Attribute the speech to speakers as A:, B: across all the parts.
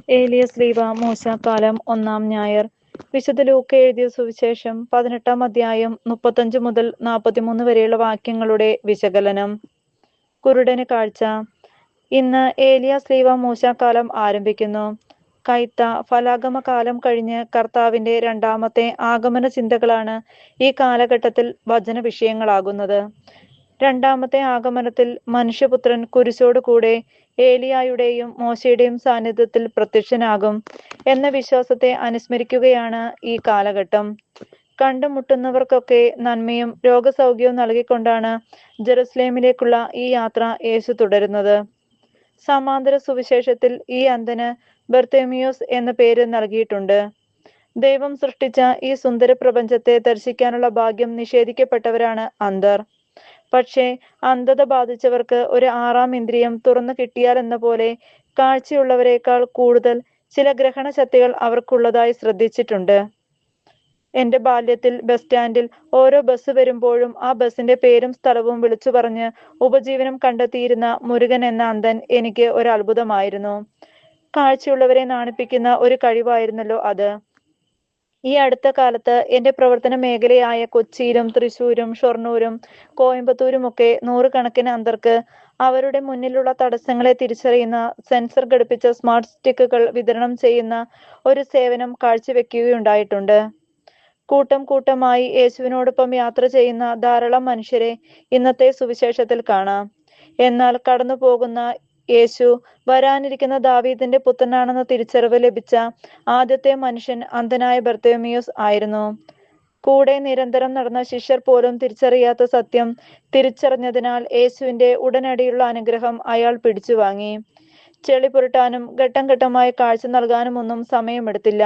A: ഏലിയ ശ്ലീഹ മൂശാക്കാലം 1-ാം ഞായർ. വിശുദ്ധ ലൂക്ക എഴുതിയ സുവിശേഷം 18-ാം അധ്യായം 35 മുതൽ 43 വരെയുള്ള വാക്യങ്ങളുടെ വിശകലനം. കുരുടന് കാഴ്ച. ഇന്ന് ഏലിയ ശ്ലീഹ മൂശാക്കാലം ആരംഭിക്കുന്നു. കൈത്ത ഫലാഗമ കാലം കഴിഞ്ഞ് കർത്താവിന്റെ രണ്ടാമത്തെ ആഗമന ചിന്തകളാണ് ഈ കാലഘട്ടത്തിൽ വചന വിഷയങ്ങളാകുന്നത്. രണ്ടാമത്തെ ആഗമനത്തിൽ മനുഷ്യപുത്രൻ കുരിശോട് കൂടെ ഏലിയായുടെയും മോശയുടെയും സാന്നിധ്യത്തിൽ പ്രത്യക്ഷനാകും എന്ന വിശ്വാസത്തെ അനുസ്മരിക്കുകയാണ് ഈ കാലഘട്ടം. കണ്ടുമുട്ടുന്നവർക്കൊക്കെ നന്മയും രോഗസൗഖ്യവും നൽകിക്കൊണ്ടാണ് ജെറുസലേമിലേക്കുള്ള ഈ യാത്ര യേശു തുടരുന്നത്. സമാന്തര സുവിശേഷത്തിൽ ഈ അന്ധന് ബർത്തേമിയോസ് എന്ന പേര് നൽകിയിട്ടുണ്ട്. ദൈവം സൃഷ്ടിച്ച ഈ സുന്ദര പ്രപഞ്ചത്തെ ദർശിക്കാനുള്ള ഭാഗ്യം നിഷേധിക്കപ്പെട്ടവരാണ് അന്ധർ. പക്ഷേ അന്ധത ബാധിച്ചവർക്ക് ഒരു 6-ാം ഇന്ദ്രിയം തുറന്നു കിട്ടിയാലെന്ന പോലെ കാഴ്ചയുള്ളവരെക്കാൾ കൂടുതൽ ചില ഗ്രഹണ ശക്തികൾ അവർക്കുള്ളതായി ശ്രദ്ധിച്ചിട്ടുണ്ട്. എന്റെ ബാല്യത്തിൽ ബസ് സ്റ്റാൻഡിൽ ഓരോ ബസ് വരുമ്പോഴും ആ ബസിന്റെ പേരും സ്ഥലവും വിളിച്ചു പറഞ്ഞ് ഉപജീവനം കണ്ടെത്തിയിരുന്ന മുരുകൻ എന്ന അന്ധൻ എനിക്ക് ഒരു അത്ഭുതമായിരുന്നു. കാഴ്ചയുള്ളവരെ നാണിപ്പിക്കുന്ന ഒരു കഴിവായിരുന്നല്ലോ അത്. ഈ അടുത്ത കാലത്ത് എന്റെ പ്രവർത്തന മേഖലയായ കൊച്ചിയിലും തൃശ്ശൂരും ഷൊർണൂരും കോയമ്പത്തൂരുമൊക്കെ നൂറുകണക്കിന് അന്ധർക്ക് അവരുടെ മുന്നിലുള്ള തടസ്സങ്ങളെ തിരിച്ചറിയുന്ന സെൻസർ ഘടിപ്പിച്ച സ്മാർട്ട് സ്റ്റിക്കുകൾ വിതരണം ചെയ്യുന്ന ഒരു സേവനം കാഴ്ചവെക്കുകയുണ്ടായിട്ടുണ്ട്. കൂട്ടം കൂട്ടമായി യേശുവിനോടൊപ്പം യാത്ര ചെയ്യുന്ന ധാരാളം മനുഷ്യരെ ഇന്നത്തെ സുവിശേഷത്തിൽ കാണാം. എന്നാൽ കടന്നു പോകുന്ന യേശു വരാനിരിക്കുന്ന ദാവീദിന്റെ പുത്രനാണെന്ന തിരിച്ചറിവ് ലഭിച്ച ആദ്യത്തെ മനുഷ്യൻ അന്ധനായ ബർത്തേമിയോസ് ആയിരുന്നു. കൂടെ നിരന്തരം നടന്ന ശിഷ്യർ പോലും തിരിച്ചറിയാത്ത സത്യം തിരിച്ചറിഞ്ഞതിനാൽ യേശുവിന്റെ ഉടനടിയുള്ള അനുഗ്രഹം അയാൾ പിടിച്ചുവാങ്ങി. ചെളി പുരട്ടാനും ഘട്ടം ഘട്ടമായി കാഴ്ച നൽകാനുമൊന്നും സമയമെടുത്തില്ല.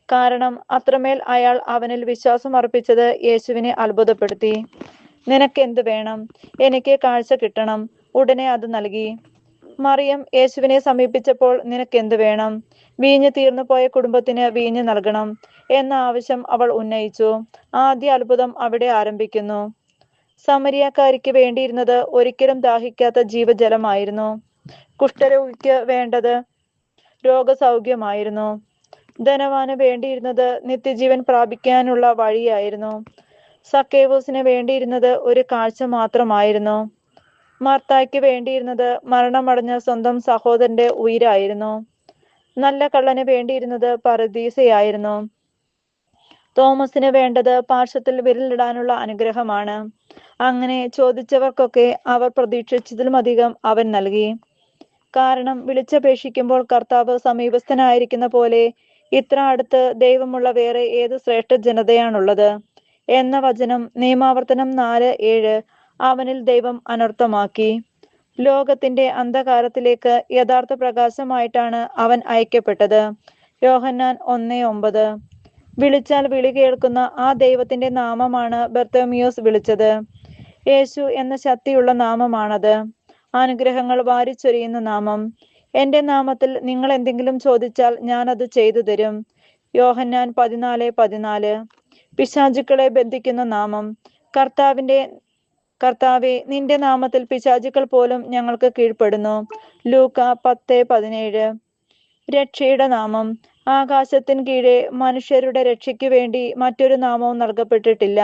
A: കാരണം അത്രമേൽ അയാൾ അവനിൽ വിശ്വാസം അർപ്പിച്ചത് യേശുവിനെ അത്ഭുതപ്പെടുത്തി. നിനക്കെന്ത് വേണം? എനിക്ക് കാഴ്ച കിട്ടണം. ഉടനെ അത് നൽകി. മറിയം യേശുവിനെ സമീപിച്ചപ്പോൾ നിനക്കെന്ത് വേണം? വീഞ്ഞ് തീർന്നു പോയ കുടുംബത്തിന് വീഞ്ഞ് നൽകണം എന്ന ആവശ്യം അവൾ ഉന്നയിച്ചു. ആദ്യ അത്ഭുതം അവിടെ ആരംഭിക്കുന്നു. സമരിയക്കാരിക്ക് വേണ്ടിയിരുന്നത് ഒരിക്കലും ദാഹിക്കാത്ത ജീവജലമായിരുന്നു. കുഷ്ഠരോഗിക്ക് വേണ്ടത് രോഗസൗഖ്യമായിരുന്നു. ധനവാന് വേണ്ടിയിരുന്നത് നിത്യജീവൻ പ്രാപിക്കാനുള്ള വഴിയായിരുന്നു. സക്കേവൂസിന് വേണ്ടിയിരുന്നത് ഒരു കാഴ്ച മാത്രമായിരുന്നു. മാർത്തായ്ക്ക് വേണ്ടിയിരുന്നത് മരണമടഞ്ഞ സ്വന്തം സഹോദരന്റെ ഉയിരായിരുന്നു. നല്ല കള്ളന് വേണ്ടിയിരുന്നത് പറുദീസയായിരുന്നു. തോമസിന് വേണ്ടത് പാർശ്വത്തിൽ വിരലിടാനുള്ള അനുഗ്രഹമാണ്. അങ്ങനെ ചോദിച്ചവർക്കൊക്കെ അവർ പ്രതീക്ഷിച്ചതിലുമധികം അവൻ നൽകി. കാരണം വിളിച്ചപേക്ഷിക്കുമ്പോൾ കർത്താവ് സമീപസ്ഥനായിരിക്കുന്ന പോലെ ഇത്ര അടുത്ത് ദൈവമുള്ള വേറെ ഏത് ശ്രേഷ്ഠ ജനതയാണുള്ളത് എന്ന വചനം നിയമാവർത്തനം 4:7 അവനിൽ ദൈവം അനർത്ഥമാക്കി. ലോകത്തിന്റെ അന്ധകാരത്തിലേക്ക് യഥാർത്ഥ പ്രകാശമായിട്ടാണ് അവൻ അയക്കപ്പെട്ടത്. യോഹന്നാൻ 1:9. വിളിച്ചാൽ വിളി കേൾക്കുന്ന ആ ദൈവത്തിന്റെ നാമമാണ് ബർത്തേമിയോസ് വിളിച്ചത്. യേശു എന്ന ശക്തിയുള്ള നാമമാണത്. അനുഗ്രഹങ്ങൾ വാരിച്ചൊരിയുന്ന നാമം. എന്റെ നാമത്തിൽ നിങ്ങൾ എന്തെങ്കിലും ചോദിച്ചാൽ ഞാൻ അത് ചെയ്തു തരും. യോഹന്നാൻ 14:14. പിശാചുക്കളെ ബന്ധിക്കുന്ന നാമം. കർത്താവേ, നിന്റെ നാമത്തിൽ പിശാചുക്കൾ പോലും ഞങ്ങൾക്ക് കീഴ്പ്പെടുന്നു. ലൂക്ക 10:17. രക്ഷയുടെ നാമം. ആകാശത്തിന് കീഴെ മനുഷ്യരുടെ രക്ഷയ്ക്കു വേണ്ടി മറ്റൊരു നാമവും നൽകപ്പെട്ടിട്ടില്ല.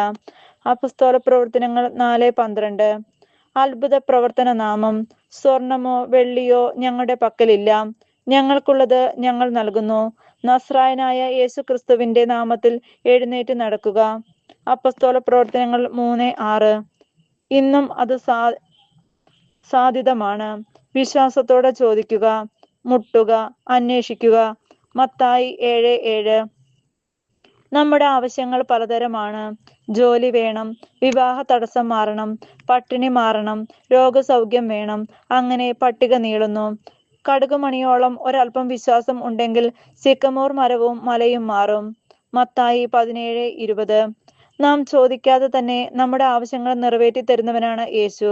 A: അപ്പസ്തോല പ്രവർത്തനങ്ങൾ 4:12. അത്ഭുത പ്രവർത്തന നാമം. സ്വർണമോ വെള്ളിയോ ഞങ്ങളുടെ പക്കലില്ല, ഞങ്ങൾക്കുള്ളത് ഞങ്ങൾ നൽകുന്നു. നസ്രായനായ യേശു ക്രിസ്തുവിന്റെ നാമത്തിൽ എഴുന്നേറ്റ് നടക്കുക. അപ്പസ്തോല പ്രവർത്തനങ്ങൾ 3:6. ഇന്നും അത് സാധ്യതമാണ്. വിശ്വാസത്തോടെ ചോദിക്കുക, മുട്ടുക, അന്വേഷിക്കുക. മത്തായി 7:7. നമ്മുടെ ആവശ്യങ്ങൾ പലതരമാണ്. ജോലി വേണം, വിവാഹ തടസ്സം മാറണം, പട്ടിണി മാറണം, രോഗസൗഖ്യം വേണം. അങ്ങനെ പട്ടിക നീളുന്നു. കടുകുമണിയോളം ഒരൽപ്പം വിശ്വാസം ഉണ്ടെങ്കിൽ സിക്കമോർ മരവും മലയും മാറും. മത്തായി 17:20. നാം ചോദിക്കാതെ തന്നെ നമ്മുടെ ആവശ്യങ്ങൾ നിറവേറ്റി തരുന്നവനാണ് യേശു.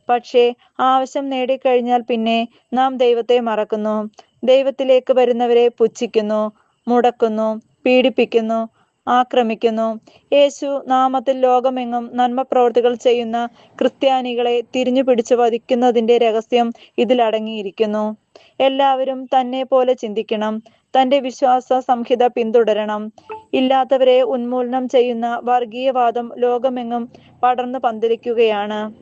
A: പക്ഷേ ആവശ്യം നേടിക്കഴിഞ്ഞാൽ പിന്നെ നാം ദൈവത്തെ മറക്കുന്നു. ദൈവത്തിലേക്ക് വരുന്നവരെ പുച്ഛിക്കുന്നു, മുടക്കുന്നു, പീഡിപ്പിക്കുന്നു, ആക്രമിക്കുന്നു. യേശു നാമത്തിൽ ലോകമെങ്ങും നന്മ പ്രവൃത്തികൾ ചെയ്യുന്ന ക്രിസ്ത്യാനികളെ തിരിഞ്ഞു പിടിച്ച് വധിക്കുന്നതിന്റെ രഹസ്യം ഇതിലടങ്ങിയിരിക്കുന്നു. എല്ലാവരും തന്നെ പോലെ ചിന്തിക്കണം. തന്റെ വിശ്വാസ സംഹിത പിന്തുടരണം. ഇല്ലാത്തവരെ ഉന്മൂലനം ചെയ്യുന്ന വർഗീയവാദം ലോകമെങ്ങും പടർന്നു പന്തലിക്കുകയാണ്.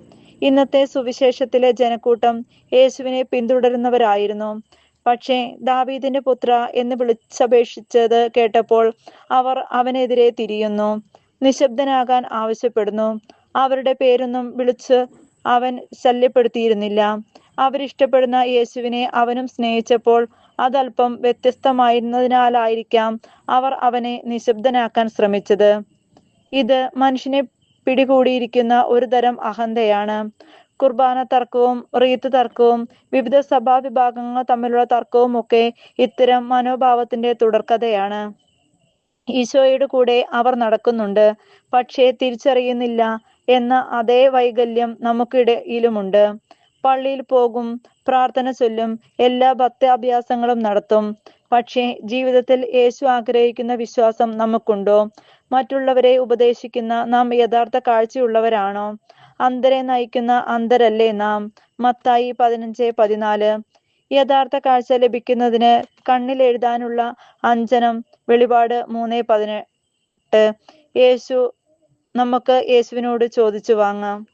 A: ഇന്നത്തെ സുവിശേഷത്തിലെ ജനക്കൂട്ടം യേശുവിനെ പിന്തുടരുന്നവരായിരുന്നു. പക്ഷേ ദാവീദിന്റെ പുത്ര എന്ന് വിളിച്ചപേക്ഷിച്ചത് കേട്ടപ്പോൾ അവർ അവനെതിരെ തിരിയുന്നു, നിശബ്ദനാകാൻ ആവശ്യപ്പെടുന്നു. അവരുടെ പേരൊന്നും വിളിച്ച് അവൻ ശല്യപ്പെടുത്തിയിരുന്നില്ല. അവരിഷ്ടപ്പെടുന്ന യേശുവിനെ അവനും സ്നേഹിച്ചപ്പോൾ അതല്പം വ്യത്യസ്തമായിരുന്നതിനാലായിരിക്കാം അവർ അവനെ നിശബ്ദനാക്കാൻ ശ്രമിച്ചത്. ഇത് മനുഷ്യനെ പിടികൂടിയിരിക്കുന്ന ഒരു തരം അഹന്തയാണ്. കുർബാന തർക്കവും റീത്ത് തർക്കവും വിവിധ സഭാവിഭാഗങ്ങൾ തമ്മിലുള്ള തർക്കവും ഒക്കെ ഇത്തരം മനോഭാവത്തിന്റെ തുടർക്കഥയാണ്. ഈശോയുടെ കൂടെ അവർ നടക്കുന്നുണ്ട്, പക്ഷേ തിരിച്ചറിയുന്നില്ല എന്ന അതേ വൈകല്യം നമുക്കിടയിലുമുണ്ട്. പള്ളിയിൽ പോകും, പ്രാർത്ഥന ചൊല്ലും, എല്ലാ ഭക്ത്യാഭ്യാസങ്ങളും നടത്തും. പക്ഷേ ജീവിതത്തിൽ യേശു ആഗ്രഹിക്കുന്ന വിശ്വാസം നമുക്കുണ്ടോ? മറ്റുള്ളവരെ ഉപദേശിക്കുന്ന നാം യഥാർത്ഥ കാഴ്ചയുള്ളവരാണോ? അന്ധരെ നയിക്കുന്ന അന്ധരല്ലേ നാം? മത്തായി 15:14. യഥാർത്ഥ കാഴ്ച ലഭിക്കുന്നതിന് കണ്ണിൽ എഴുതാനുള്ള അഞ്ജനം. വെളിപാട് 3:18. നമുക്ക് യേശുവിനോട് ചോദിച്ചു വാങ്ങാം.